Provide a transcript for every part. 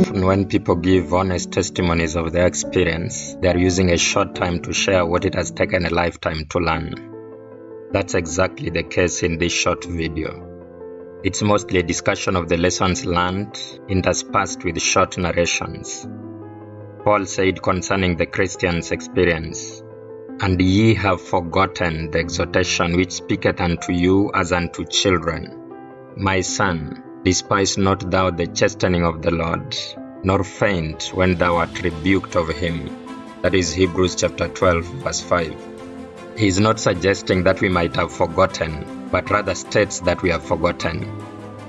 Often when people give honest testimonies of their experience, they are using a short time to share what it has taken a lifetime to learn. That's exactly the case in this short video. It's mostly a discussion of the lessons learned, interspersed with short narrations. Paul said concerning the Christian's experience, "And ye have forgotten the exhortation which speaketh unto you as unto children. My son, despise not thou the chastening of the Lord, nor faint when thou art rebuked of him." That is Hebrews chapter 12, verse 5. He is not suggesting that we might have forgotten, but rather states that we have forgotten.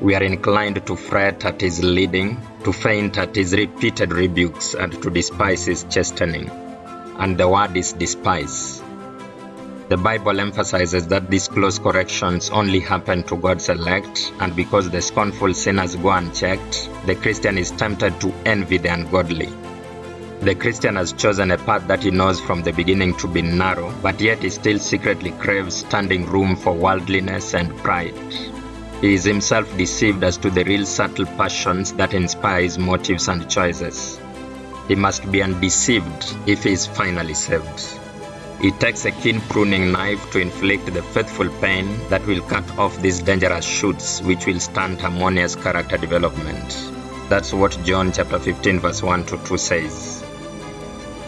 We are inclined to fret at his leading, to faint at his repeated rebukes, and to despise his chastening. And the word is despise. The Bible emphasizes that these close corrections only happen to God's elect, and because the scornful sinners go unchecked, the Christian is tempted to envy the ungodly. The Christian has chosen a path that he knows from the beginning to be narrow, but yet he still secretly craves standing room for worldliness and pride. He is himself deceived as to the real subtle passions that inspire his motives and choices. He must be undeceived if he is finally saved. It takes a keen pruning knife to inflict the faithful pain that will cut off these dangerous shoots which will stunt harmonious character development. That's what John chapter 15 verse 1 to 2 says.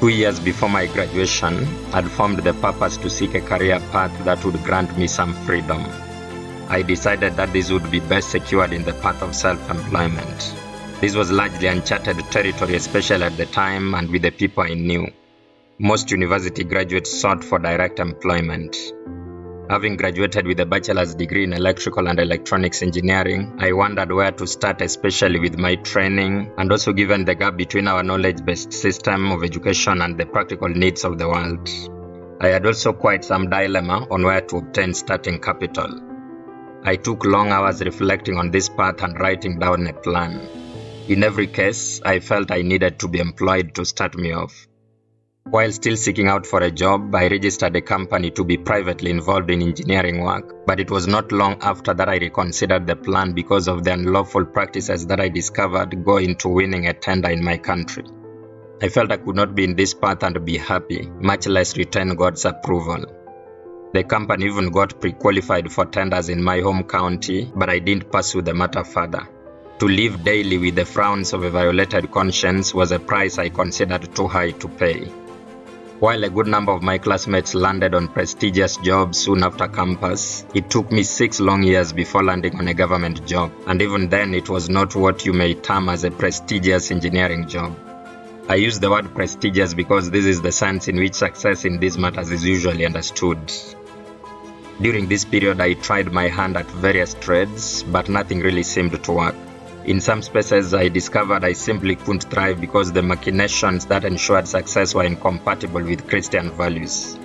2 years before my graduation, I'd formed the purpose to seek a career path that would grant me some freedom. I decided that this would be best secured in the path of self-employment. This was largely uncharted territory, especially at the time and with the people I knew. Most university graduates sought for direct employment. Having graduated with a bachelor's degree in electrical and electronics engineering, I wondered where to start, especially with my training, and also given the gap between our knowledge-based system of education and the practical needs of the world. I had also quite some dilemma on where to obtain starting capital. I took long hours reflecting on this path and writing down a plan. In every case, I felt I needed to be employed to start me off. While still seeking out for a job, I registered a company to be privately involved in engineering work, but it was not long after that I reconsidered the plan because of the unlawful practices that I discovered go into winning a tender in my country. I felt I could not be in this path and be happy, much less retain God's approval. The company even got pre-qualified for tenders in my home county, but I didn't pursue the matter further. To live daily with the frowns of a violated conscience was a price I considered too high to pay. While a good number of my classmates landed on prestigious jobs soon after campus, it took me 6 long years before landing on a government job, and even then it was not what you may term as a prestigious engineering job. I use the word prestigious because this is the sense in which success in these matters is usually understood. During this period, I tried my hand at various trades, but nothing really seemed to work. In some spaces, I discovered I simply couldn't thrive because the machinations that ensured success were incompatible with Christian values.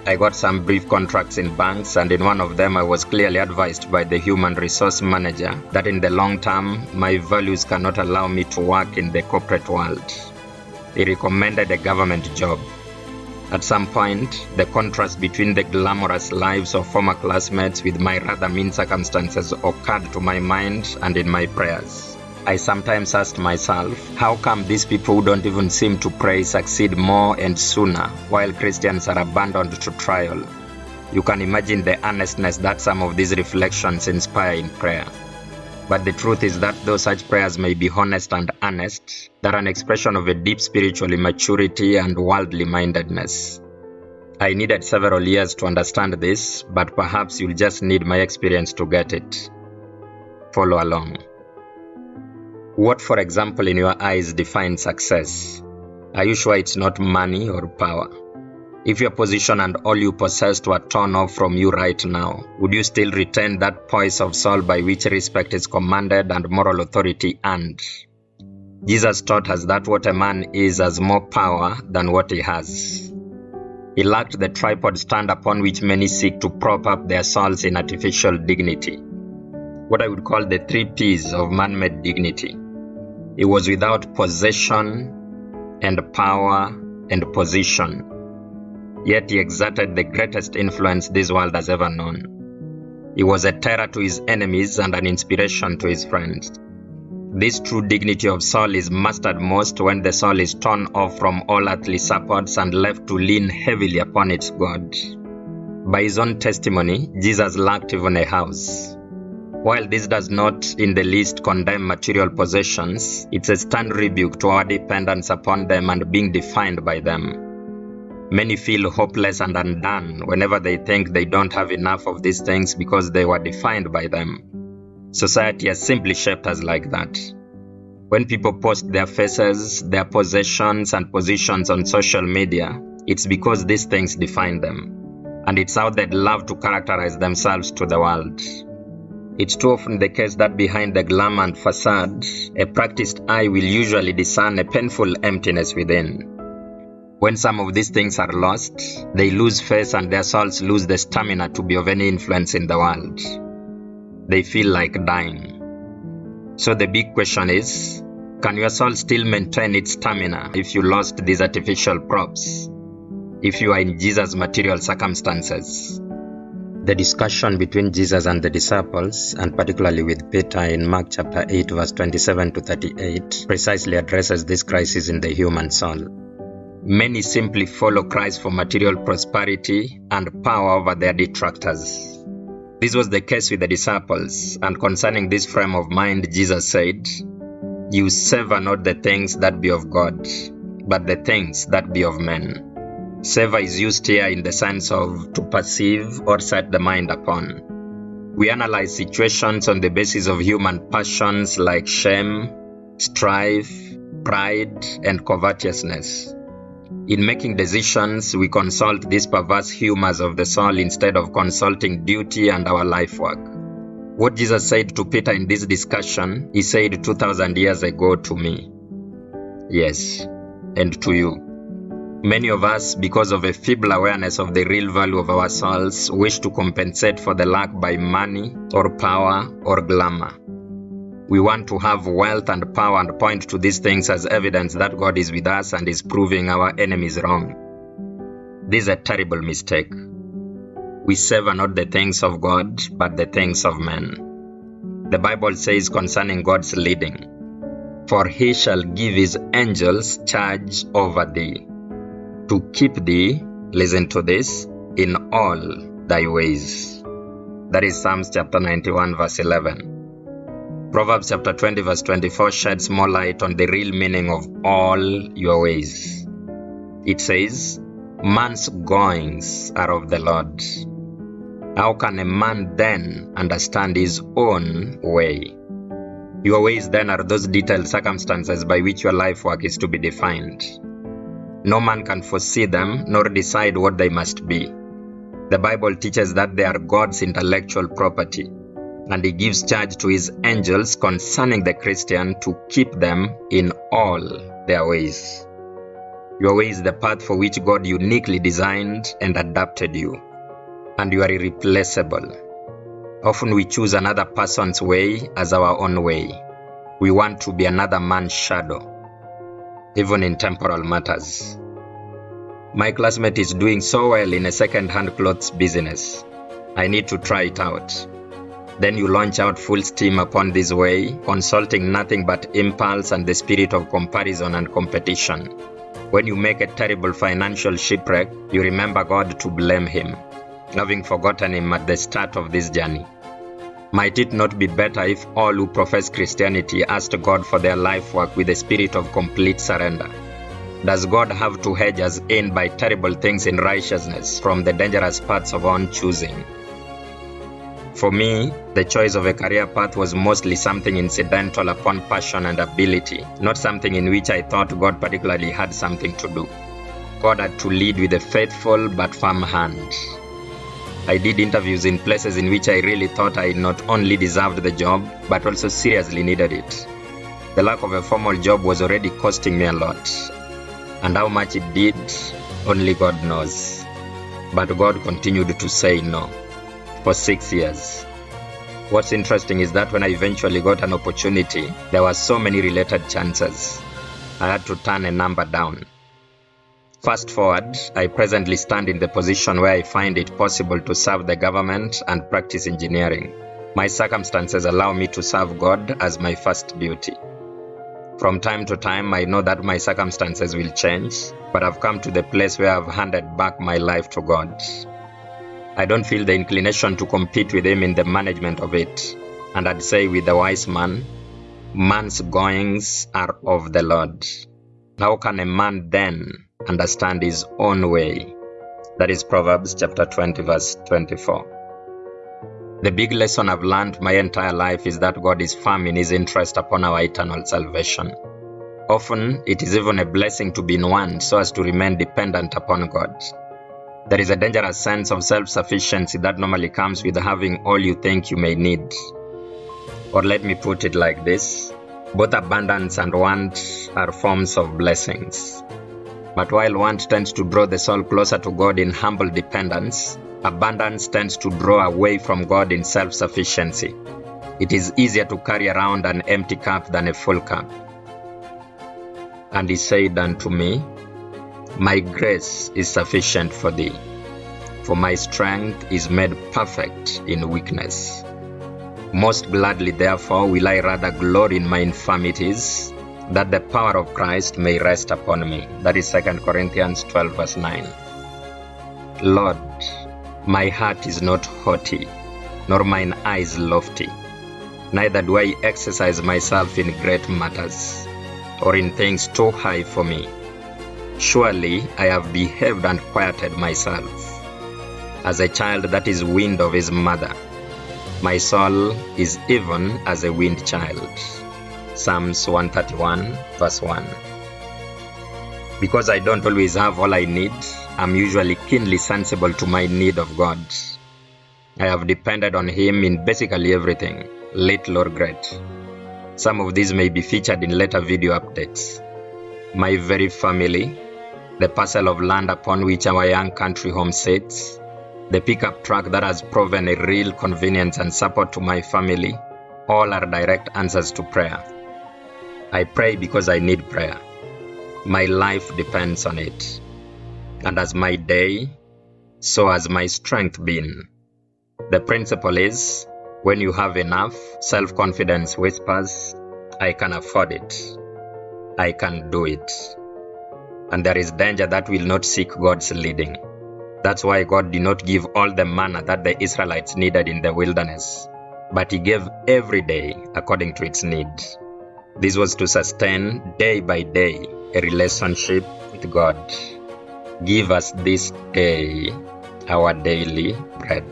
I got some brief contracts in banks, and in one of them I was clearly advised by the human resource manager that in the long term, my values cannot allow me to work in the corporate world. He recommended a government job. At some point, the contrast between the glamorous lives of former classmates with my rather mean circumstances occurred to my mind and in my prayers. I sometimes asked myself, how come these people who don't even seem to pray succeed more and sooner, while Christians are abandoned to trial? You can imagine the earnestness that some of these reflections inspire in prayer. But the truth is that though such prayers may be honest and earnest, they're an expression of a deep spiritual immaturity and worldly mindedness. I needed several years to understand this, but perhaps you'll just need my experience to get it. Follow along. What, for example, in your eyes defines success? Are you sure it's not money or power? If your position and all you possessed were torn off from you right now, would you still retain that poise of soul by which respect is commanded and moral authority earned? Jesus taught us that what a man is has more power than what he has. He lacked the tripod stand upon which many seek to prop up their souls in artificial dignity. What I would call the 3 P's of man-made dignity. He was without possession and power and position. Yet he exerted the greatest influence this world has ever known. He was a terror to his enemies and an inspiration to his friends. This true dignity of soul is mastered most when the soul is torn off from all earthly supports and left to lean heavily upon its God. By his own testimony, Jesus lacked even a house. While this does not in the least condemn material possessions, it's a stern rebuke to our dependence upon them and being defined by them. Many feel hopeless and undone whenever they think they don't have enough of these things because they were defined by them. Society has simply shaped us like that. When people post their faces, their possessions and positions on social media, it's because these things define them. And it's how they'd love to characterize themselves to the world. It's too often the case that behind the glamour and facade, a practiced eye will usually discern a painful emptiness within. When some of these things are lost, they lose face and their souls lose the stamina to be of any influence in the world. They feel like dying. So the big question is, can your soul still maintain its stamina if you lost these artificial props? If you are in Jesus' material circumstances? The discussion between Jesus and the disciples, and particularly with Peter in Mark chapter 8 verse 27 to 38, precisely addresses this crisis in the human soul. Many simply follow Christ for material prosperity and power over their detractors. This was the case with the disciples, and concerning this frame of mind, Jesus said, "You savor not the things that be of God, but the things that be of men." Savor is used here in the sense of to perceive or set the mind upon. We analyze situations on the basis of human passions like shame, strife, pride, and covetousness. In making decisions, we consult these perverse humors of the soul instead of consulting duty and our life work. What Jesus said to Peter in this discussion, he said 2,000 years ago to me. Yes, and to you. Many of us, because of a feeble awareness of the real value of our souls, wish to compensate for the lack by money or power or glamour. We want to have wealth and power and point to these things as evidence that God is with us and is proving our enemies wrong. This is a terrible mistake. We savor not the things of God, but the things of men. The Bible says concerning God's leading, "For he shall give his angels charge over thee, to keep thee," listen to this, "in all thy ways." That is Psalms chapter 91 verse 11. Proverbs chapter 20 verse 24 sheds more light on the real meaning of all your ways. It says, "Man's goings are of the Lord. How can a man then understand his own way?" Your ways then are those detailed circumstances by which your life work is to be defined. No man can foresee them nor decide what they must be. The Bible teaches that they are God's intellectual property, and he gives charge to his angels concerning the Christian to keep them in all their ways. Your way is the path for which God uniquely designed and adapted you, and you are irreplaceable. Often we choose another person's way as our own way. We want to be another man's shadow, even in temporal matters. My classmate is doing so well in a second-hand clothes business. I need to try it out. Then you launch out full steam upon this way, consulting nothing but impulse and the spirit of comparison and competition. When you make a terrible financial shipwreck, you remember God to blame him, having forgotten him at the start of this journey. Might it not be better if all who profess Christianity asked God for their life work with a spirit of complete surrender? Does God have to hedge us in by terrible things in righteousness from the dangerous paths of our own choosing? For me, the choice of a career path was mostly something incidental upon passion and ability, not something in which I thought God particularly had something to do. God had to lead with a faithful but firm hand. I did interviews in places in which I really thought I not only deserved the job, but also seriously needed it. The lack of a formal job was already costing me a lot, and how much it did, only God knows. But God continued to say no. For 6 years. What's interesting is that when I eventually got an opportunity, there were so many related chances. I had to turn a number down. Fast forward, I presently stand in the position where I find it possible to serve the government and practice engineering. My circumstances allow me to serve God as my first duty. From time to time, I know that my circumstances will change, but I've come to the place where I've handed back my life to God. I don't feel the inclination to compete with Him in the management of it. And I'd say with the wise man, man's goings are of the Lord. How can a man then understand his own way? That is Proverbs chapter 20, verse 24. The big lesson I've learned my entire life is that God is firm in His interest upon our eternal salvation. Often, it is even a blessing to be in one so as to remain dependent upon God. There is a dangerous sense of self-sufficiency that normally comes with having all you think you may need. Or let me put it like this, both abundance and want are forms of blessings. But while want tends to draw the soul closer to God in humble dependence, abundance tends to draw away from God in self-sufficiency. It is easier to carry around an empty cup than a full cup. And He said unto me, My grace is sufficient for thee, for my strength is made perfect in weakness. Most gladly, therefore, will I rather glory in my infirmities, that the power of Christ may rest upon me. That is 2 Corinthians 12, verse 9. Lord, my heart is not haughty, nor mine eyes lofty. Neither do I exercise myself in great matters, or in things too high for me. Surely I have behaved and quieted myself, as a child that is weaned of his mother. My soul is even as a weaned child. Psalms 131, verse 1. Because I don't always have all I need, I'm usually keenly sensible to my need of God. I have depended on Him in basically everything, little or great. Some of these may be featured in later video updates. My very family, the parcel of land upon which our young country home sits, the pickup truck that has proven a real convenience and support to my family, all are direct answers to prayer. I pray because I need prayer. My life depends on it. And as my day, so has my strength been. The principle is, when you have enough, self-confidence whispers, I can afford it. I can do it. And there is danger that will not seek God's leading. That's why God did not give all the manna that the Israelites needed in the wilderness, but He gave every day according to its need. This was to sustain day by day a relationship with God. Give us this day our daily bread.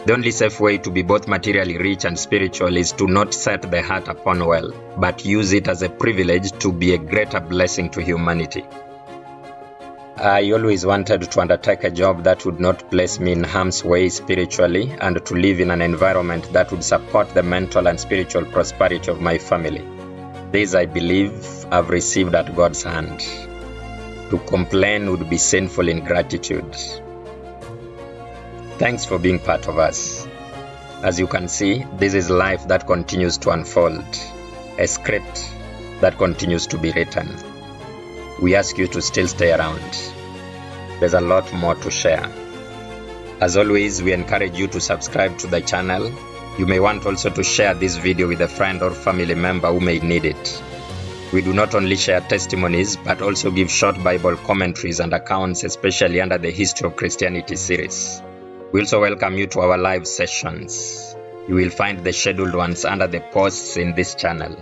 The only safe way to be both materially rich and spiritual is to not set the heart upon wealth, but use it as a privilege to be a greater blessing to humanity. I always wanted to undertake a job that would not place me in harm's way spiritually, and to live in an environment that would support the mental and spiritual prosperity of my family. This, I believe, I've received at God's hand. To complain would be sinful ingratitude. Thanks for being part of us. As you can see, this is life that continues to unfold, a script that continues to be written. We ask you to still stay around. There's a lot more to share. As always, we encourage you to subscribe to the channel. You may want also to share this video with a friend or family member who may need it. We do not only share testimonies, but also give short Bible commentaries and accounts, especially under the History of Christianity series. We also welcome you to our live sessions. You will find the scheduled ones under the posts in this channel.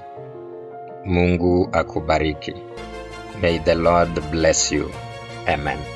Mungu akubariki. May the Lord bless you. Amen.